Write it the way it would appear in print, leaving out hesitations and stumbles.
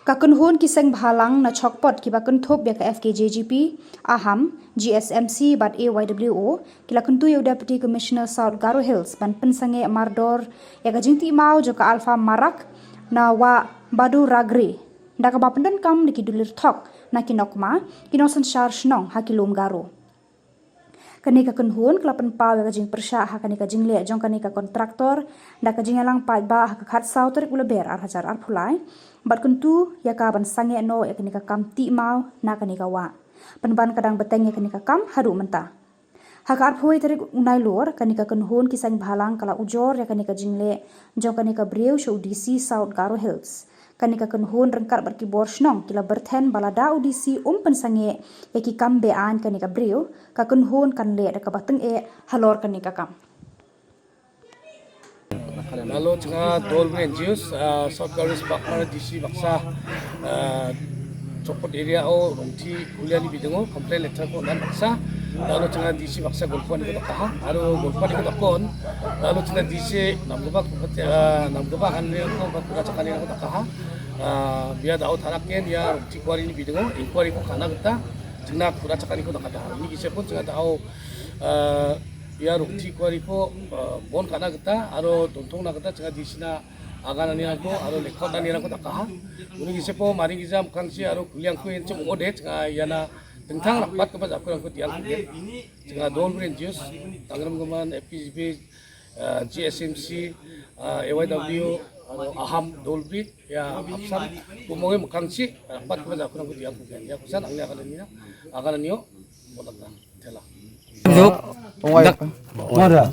Kakun hun kiseng bhalang na chokpot kiba kun thop ya ka FKJGP, Aham, GSMC bat AYWO, kila kuntu ya Deputy Commissioner South Garo Hills ban pensange Mardor ya ka jingti mau jo ka Alpha Marak na wa Badu Ragre. Ndaka bapendan kam dikidulir thok na kinokma kinosan shar shnong hakilum Garo. Kanika kunhun kelapan pau ya kajing persya ha kanika jingle jong kanika kontraktor da kajing elang pai ba ha khat sau tarik ulaber ar hajar ar phulai bat kuntu ya ka ban sange no ya kanika kam ti mau na kanika wa penban kadang beteng ya kanika kam haru menta ha ka ar phui tarik unai lor kanika kunhun kisang bhalang kala ujor ya kanika jingle jong kanika breu show DC South Garo Hills kanika kunhun rengkar berkibor shnong kila berthen balada audisi pensange yaki kam bean kanika breu ka kunhun kan le da kabateng halor kanika kam lalu tengah dol NGOs South Garo Bakar DC baksa copot area o rongti kuliah ni bidengo komplain letter ko dan baksa lalu tengah DC baksa golpuan ko takah aru golpuan ko takon lalu tengah DC namgabak han le ko bakura cakani ko takah biar daud harakken ya rongti kuari ni bidengo inquiry ko kana gata tengah kura cakani ko takah ni kise pun tengah tahu ya rongti kuari ko bon kana gata aru tontong na gata tengah DC na agan ani aku aru lekot ani aku takah uni kise po mari kisa mukangsi aru kuliang ko en cem ode tengah yana tentang rapat ke pas aku yang tiang tengah dol NGOs tangram gaman FPGP GSMC AYWO Aham Dolbri ya absan kumonge mukangsi rapat ke pas aku yang tiang ya kusan angnya agan ani bolak tela Ada.